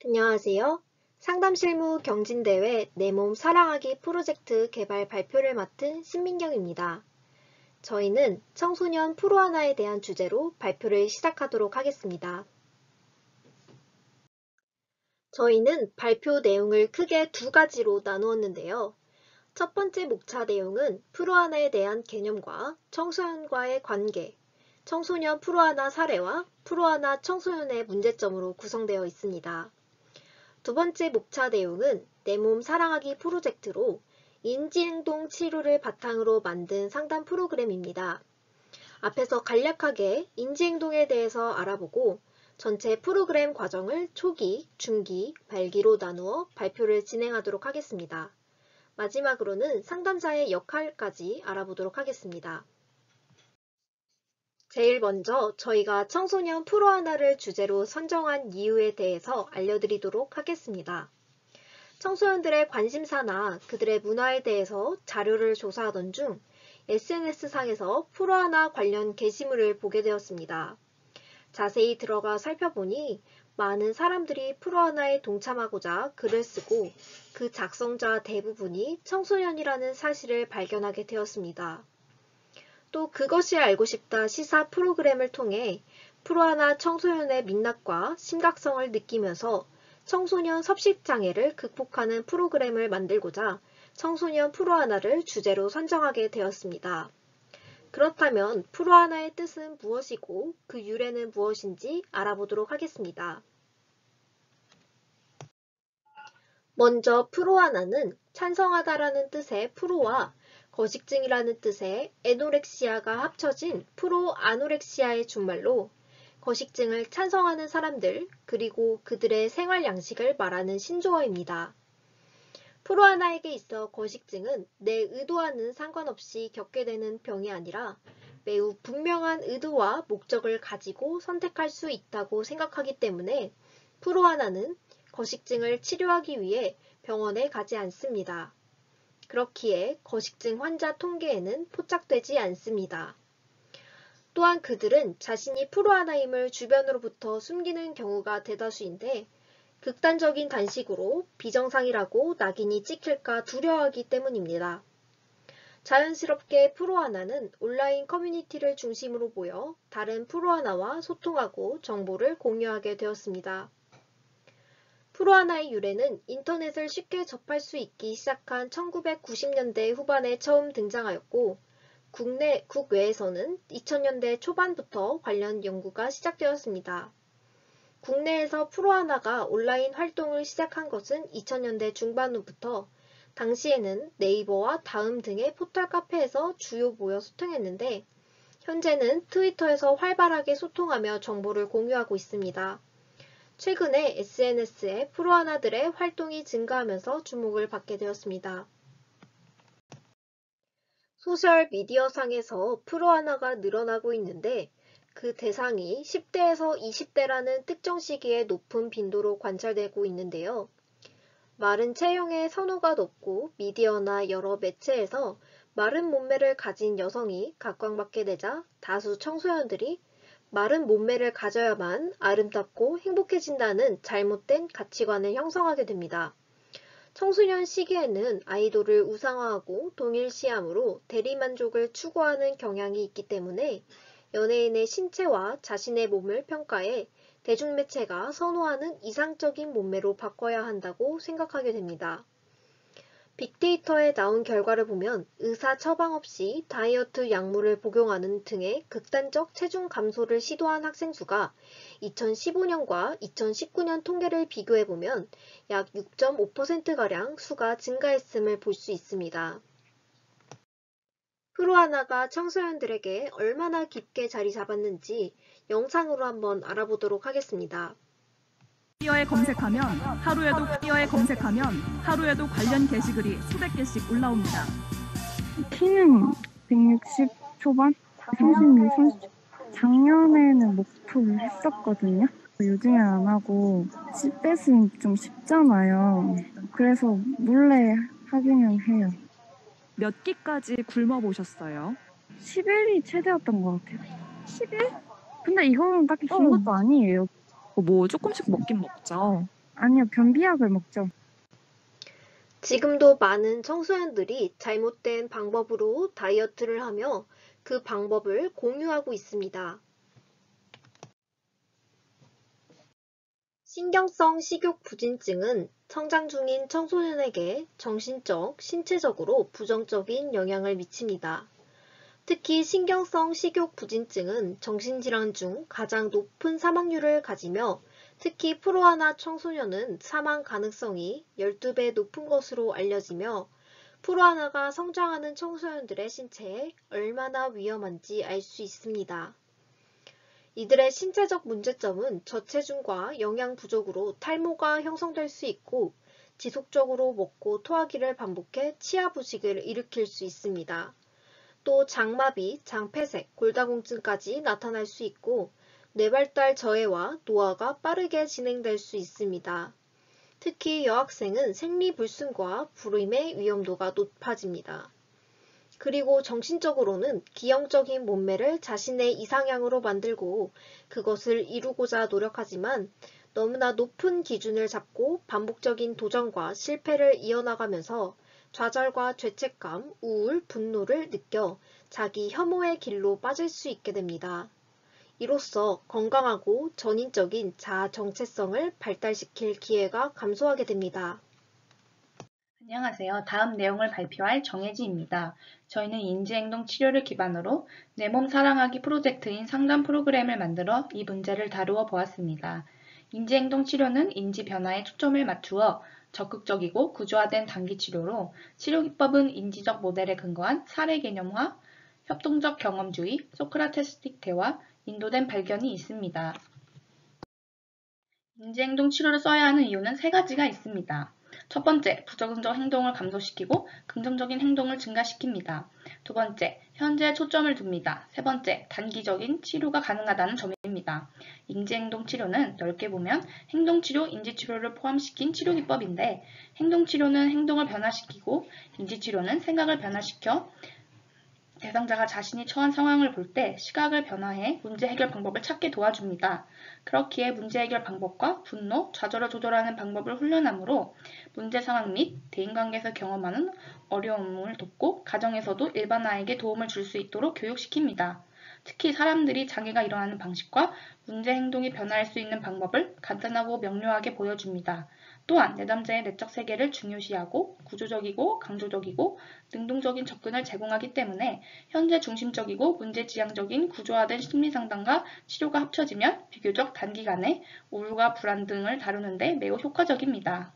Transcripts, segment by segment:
안녕하세요. 상담실무 경진대회 내 몸 사랑하기 프로젝트 개발 발표를 맡은 신민경입니다. 저희는 청소년 프로하나에 대한 주제로 발표를 시작하도록 하겠습니다. 저희는 발표 내용을 크게 두 가지로 나누었는데요. 첫 번째 목차 내용은 프로하나에 대한 개념과 청소년과의 관계, 청소년 프로하나 사례와 프로하나 청소년의 문제점으로 구성되어 있습니다. 두 번째 목차 내용은 내 몸 사랑하기 프로젝트로 인지행동 치료를 바탕으로 만든 상담 프로그램입니다. 앞에서 간략하게 인지행동에 대해서 알아보고 전체 프로그램 과정을 초기, 중기, 말기로 나누어 발표를 진행하도록 하겠습니다. 마지막으로는 상담자의 역할까지 알아보도록 하겠습니다. 제일 먼저 저희가 청소년 프로하나를 주제로 선정한 이유에 대해서 알려드리도록 하겠습니다. 청소년들의 관심사나 그들의 문화에 대해서 자료를 조사하던 중 SNS상에서 프로하나 관련 게시물을 보게 되었습니다. 자세히 들어가 살펴보니 많은 사람들이 프로하나에 동참하고자 글을 쓰고 그 작성자 대부분이 청소년이라는 사실을 발견하게 되었습니다. 또 그것이 알고 싶다 시사 프로그램을 통해 프로하나 청소년의 민낯과 심각성을 느끼면서 청소년 섭식장애를 극복하는 프로그램을 만들고자 청소년 프로하나를 주제로 선정하게 되었습니다. 그렇다면 프로하나의 뜻은 무엇이고 그 유래는 무엇인지 알아보도록 하겠습니다. 먼저 프로하나는 찬성하다라는 뜻의 프로와 거식증이라는 뜻의 에노렉시아가 합쳐진 프로아노렉시아의 준말로 거식증을 찬성하는 사람들 그리고 그들의 생활 양식을 말하는 신조어입니다. 프로하나에게 있어 거식증은 내 의도와는 상관없이 겪게 되는 병이 아니라 매우 분명한 의도와 목적을 가지고 선택할 수 있다고 생각하기 때문에 프로하나는 거식증을 치료하기 위해 병원에 가지 않습니다. 그렇기에 거식증 환자 통계에는 포착되지 않습니다. 또한 그들은 자신이 프로하나임을 주변으로부터 숨기는 경우가 대다수인데 극단적인 단식으로 비정상이라고 낙인이 찍힐까 두려워하기 때문입니다. 자연스럽게 프로하나는 온라인 커뮤니티를 중심으로 모여 다른 프로하나와 소통하고 정보를 공유하게 되었습니다. 프로하나의 유래는 인터넷을 쉽게 접할 수 있기 시작한 1990년대 후반에 처음 등장하였고 국외에서는 2000년대 초반부터 관련 연구가 시작되었습니다. 국내에서 프로하나가 온라인 활동을 시작한 것은 2000년대 중반 후부터 당시에는 네이버와 다음 등의 포털 카페에서 주요 모여 소통했는데 현재는 트위터에서 활발하게 소통하며 정보를 공유하고 있습니다. 최근에 SNS에 프로하나들의 활동이 증가하면서 주목을 받게 되었습니다. 소셜미디어상에서 프로하나가 늘어나고 있는데 그 대상이 10대에서 20대라는 특정 시기에 높은 빈도로 관찰되고 있는데요. 마른 체형의 선호가 높고 미디어나 여러 매체에서 마른 몸매를 가진 여성이 각광받게 되자 다수 청소년들이 마른 몸매를 가져야만 아름답고 행복해진다는 잘못된 가치관을 형성하게 됩니다. 청소년 시기에는 아이돌을 우상화하고 동일시함으로 대리만족을 추구하는 경향이 있기 때문에 연예인의 신체와 자신의 몸을 평가해 대중매체가 선호하는 이상적인 몸매로 바꿔야 한다고 생각하게 됩니다. 빅데이터에 나온 결과를 보면 의사 처방 없이 다이어트 약물을 복용하는 등의 극단적 체중 감소를 시도한 학생 수가 2015년과 2019년 통계를 비교해보면 약 6.5%가량 수가 증가했음을 볼 수 있습니다. 프로하나가 청소년들에게 얼마나 깊게 자리 잡았는지 영상으로 한번 알아보도록 하겠습니다. 퀴어에 검색하면 하루에도 관련 게시글이 수백 개씩 올라옵니다. 키는 160 초반? 36, 30. 작년에는 목표를 했었거든요. 요즘엔 안 하고 10배는 좀 쉽잖아요. 그래서 몰래 하기는 해요. 몇 끼까지 굶어보셨어요? 10일이 최대였던 것 같아요. 10일? 근데 이거는 딱히 긴 것도 아니에요. 뭐 조금씩 먹긴 먹죠. 아니요, 변비약을 먹죠. 지금도 많은 청소년들이 잘못된 방법으로 다이어트를 하며 그 방법을 공유하고 있습니다. 신경성 식욕 부진증은 성장 중인 청소년에게 정신적, 신체적으로 부정적인 영향을 미칩니다. 특히 신경성 식욕 부진증은 정신질환 중 가장 높은 사망률을 가지며 특히 프로1 청소년은 사망 가능성이 12배 높은 것으로 알려지며 프로1가 성장하는 청소년들의 신체에 얼마나 위험한지 알 수 있습니다. 이들의 신체적 문제점은 저체중과 영양 부족으로 탈모가 형성될 수 있고 지속적으로 먹고 토하기를 반복해 치아 부식을 일으킬 수 있습니다. 또 장마비, 장폐색, 골다공증까지 나타날 수 있고 뇌발달 저해와 노화가 빠르게 진행될 수 있습니다. 특히 여학생은 생리불순과 불임의 위험도가 높아집니다. 그리고 정신적으로는 기형적인 몸매를 자신의 이상향으로 만들고 그것을 이루고자 노력하지만 너무나 높은 기준을 잡고 반복적인 도전과 실패를 이어나가면서 좌절과 죄책감, 우울, 분노를 느껴 자기 혐오의 길로 빠질 수 있게 됩니다. 이로써 건강하고 전인적인 자아 정체성을 발달시킬 기회가 감소하게 됩니다. 안녕하세요. 다음 내용을 발표할 정혜지입니다. 저희는 인지행동 치료를 기반으로 내 몸 사랑하기 프로젝트인 상담 프로그램을 만들어 이 문제를 다루어 보았습니다. 인지행동 치료는 인지 변화에 초점을 맞추어 적극적이고 구조화된 단기 치료로 치료 기법은 인지적 모델에 근거한 사례 개념화, 협동적 경험주의, 소크라테스틱 대화, 인도된 발견이 있습니다. 인지행동 치료를 써야 하는 이유는 세 가지가 있습니다. 첫 번째, 부정적 행동을 감소시키고 긍정적인 행동을 증가시킵니다. 두 번째, 현재에 초점을 둡니다. 세 번째, 단기적인 치료가 가능하다는 점입니다. 인지행동 치료는 넓게 보면 행동치료, 인지치료를 포함시킨 치료기법인데 행동치료는 행동을 변화시키고 인지치료는 생각을 변화시켜 대상자가 자신이 처한 상황을 볼 때 시각을 변화해 문제 해결 방법을 찾게 도와줍니다. 그렇기에 문제 해결 방법과 분노, 좌절을 조절하는 방법을 훈련하므로 문제 상황 및 대인관계에서 경험하는 어려움을 돕고 가정에서도 일반화에게 도움을 줄 수 있도록 교육시킵니다. 특히 사람들이 장애가 일어나는 방식과 문제 행동이 변화할 수 있는 방법을 간단하고 명료하게 보여줍니다. 또한 내담자의 내적 세계를 중요시하고 구조적이고 강조적이고 능동적인 접근을 제공하기 때문에 현재 중심적이고 문제지향적인 구조화된 심리상담과 치료가 합쳐지면 비교적 단기간에 우울과 불안 등을 다루는 데 매우 효과적입니다.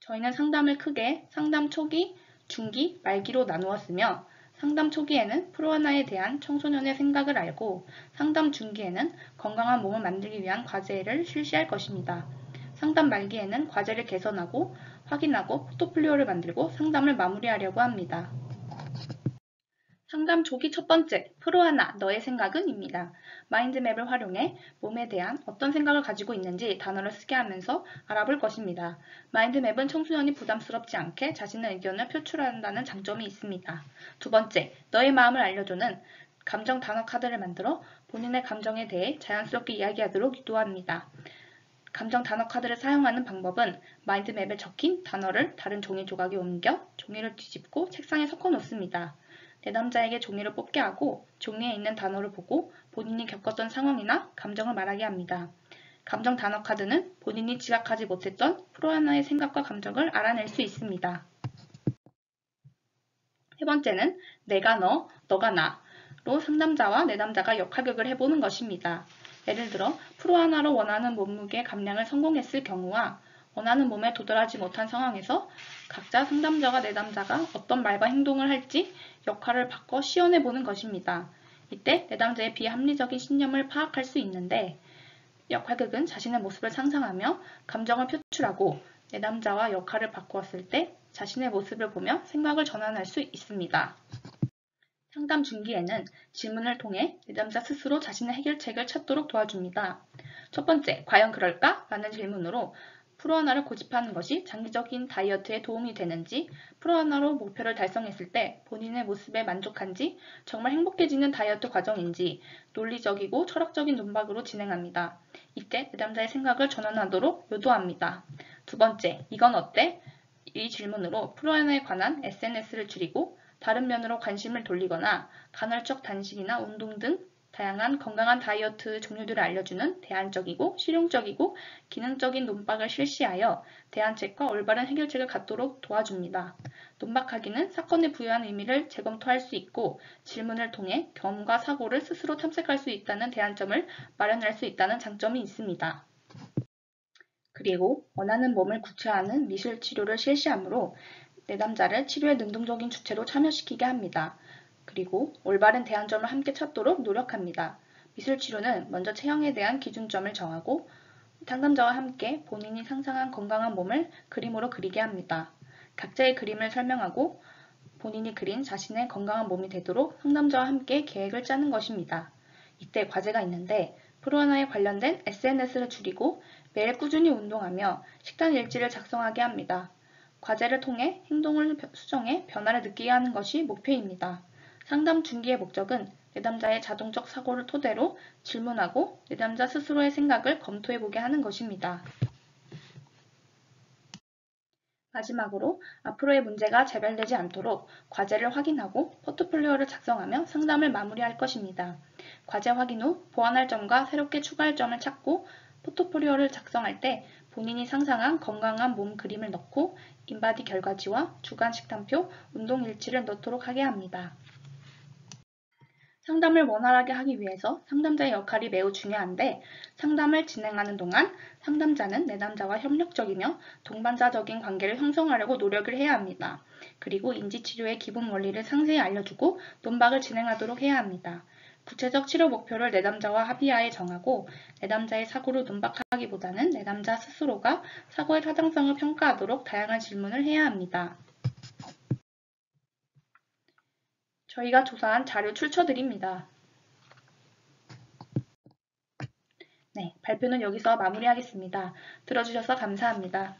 저희는 상담을 크게 상담 초기, 중기, 말기로 나누었으며 상담 초기에는 프로1에 대한 청소년의 생각을 알고 상담 중기에는 건강한 몸을 만들기 위한 과제를 실시할 것입니다. 상담 말기에는 과제를 개선하고 확인하고 포트폴리오를 만들고 상담을 마무리하려고 합니다. 상담 초기 첫 번째, 프로1 너의 생각은? 입니다. 마인드맵을 활용해 몸에 대한 어떤 생각을 가지고 있는지 단어를 쓰게 하면서 알아볼 것입니다. 마인드맵은 청소년이 부담스럽지 않게 자신의 의견을 표출한다는 장점이 있습니다. 두 번째, 너의 마음을 알려주는 감정 단어 카드를 만들어 본인의 감정에 대해 자연스럽게 이야기하도록 유도합니다. 감정 단어 카드를 사용하는 방법은 마인드맵에 적힌 단어를 다른 종이 조각에 옮겨 종이를 뒤집고 책상에 섞어 놓습니다. 내담자에게 종이를 뽑게 하고 종이에 있는 단어를 보고 본인이 겪었던 상황이나 감정을 말하게 합니다. 감정 단어 카드는 본인이 지각하지 못했던 프로1의 생각과 감정을 알아낼 수 있습니다. 세 번째는 내가 너, 너가 나로 상담자와 내담자가 역할극을 해보는 것입니다. 예를 들어 프로1로 원하는 몸무게 감량을 성공했을 경우와 원하는 몸에 도달하지 못한 상황에서 각자 상담자와 내담자가 어떤 말과 행동을 할지 역할을 바꿔 시연해보는 것입니다. 이때 내담자의 비합리적인 신념을 파악할 수 있는데 역할극은 자신의 모습을 상상하며 감정을 표출하고 내담자와 역할을 바꾸었을 때 자신의 모습을 보며 생각을 전환할 수 있습니다. 상담 중기에는 질문을 통해 내담자 스스로 자신의 해결책을 찾도록 도와줍니다. 첫 번째, 과연 그럴까? 라는 질문으로 프로하나를 고집하는 것이 장기적인 다이어트에 도움이 되는지, 프로하나로 목표를 달성했을 때 본인의 모습에 만족한지, 정말 행복해지는 다이어트 과정인지 논리적이고 철학적인 논박으로 진행합니다. 이때 내담자의 생각을 전환하도록 요도합니다. 두 번째, 이건 어때? 이 질문으로 프로하나에 관한 SNS를 줄이고 다른 면으로 관심을 돌리거나 간헐적 단식이나 운동 등 다양한 건강한 다이어트 종류들을 알려주는 대안적이고 실용적이고 기능적인 논박을 실시하여 대안책과 올바른 해결책을 갖도록 도와줍니다. 논박하기는 사건에 부여한 의미를 재검토할 수 있고 질문을 통해 경험과 사고를 스스로 탐색할 수 있다는 대안점을 마련할 수 있다는 장점이 있습니다. 그리고 원하는 몸을 구체화하는 미술 치료를 실시하므로 내담자를 치료에 능동적인 주체로 참여시키게 합니다. 그리고 올바른 대안점을 함께 찾도록 노력합니다. 미술치료는 먼저 체형에 대한 기준점을 정하고 상담자와 함께 본인이 상상한 건강한 몸을 그림으로 그리게 합니다. 각자의 그림을 설명하고 본인이 그린 자신의 건강한 몸이 되도록 상담자와 함께 계획을 짜는 것입니다. 이때 과제가 있는데 프로하나에 관련된 SNS를 줄이고 매일 꾸준히 운동하며 식단 일지를 작성하게 합니다. 과제를 통해 행동을 수정해 변화를 느끼게 하는 것이 목표입니다. 상담 중기의 목적은 내담자의 자동적 사고를 토대로 질문하고 내담자 스스로의 생각을 검토해보게 하는 것입니다. 마지막으로 앞으로의 문제가 재발되지 않도록 과제를 확인하고 포트폴리오를 작성하며 상담을 마무리할 것입니다. 과제 확인 후 보완할 점과 새롭게 추가할 점을 찾고 포트폴리오를 작성할 때 본인이 상상한 건강한 몸 그림을 넣고 인바디 결과지와 주간 식단표, 운동 일지를 넣도록 하게 합니다. 상담을 원활하게 하기 위해서 상담자의 역할이 매우 중요한데 상담을 진행하는 동안 상담자는 내담자와 협력적이며 동반자적인 관계를 형성하려고 노력을 해야 합니다. 그리고 인지치료의 기본 원리를 상세히 알려주고 논박을 진행하도록 해야 합니다. 구체적 치료 목표를 내담자와 합의하에 정하고 내담자의 사고를 논박하기보다는 내담자 스스로가 사고의 타당성을 평가하도록 다양한 질문을 해야 합니다. 저희가 조사한 자료 출처드립니다. 네, 발표는 여기서 마무리하겠습니다. 들어주셔서 감사합니다.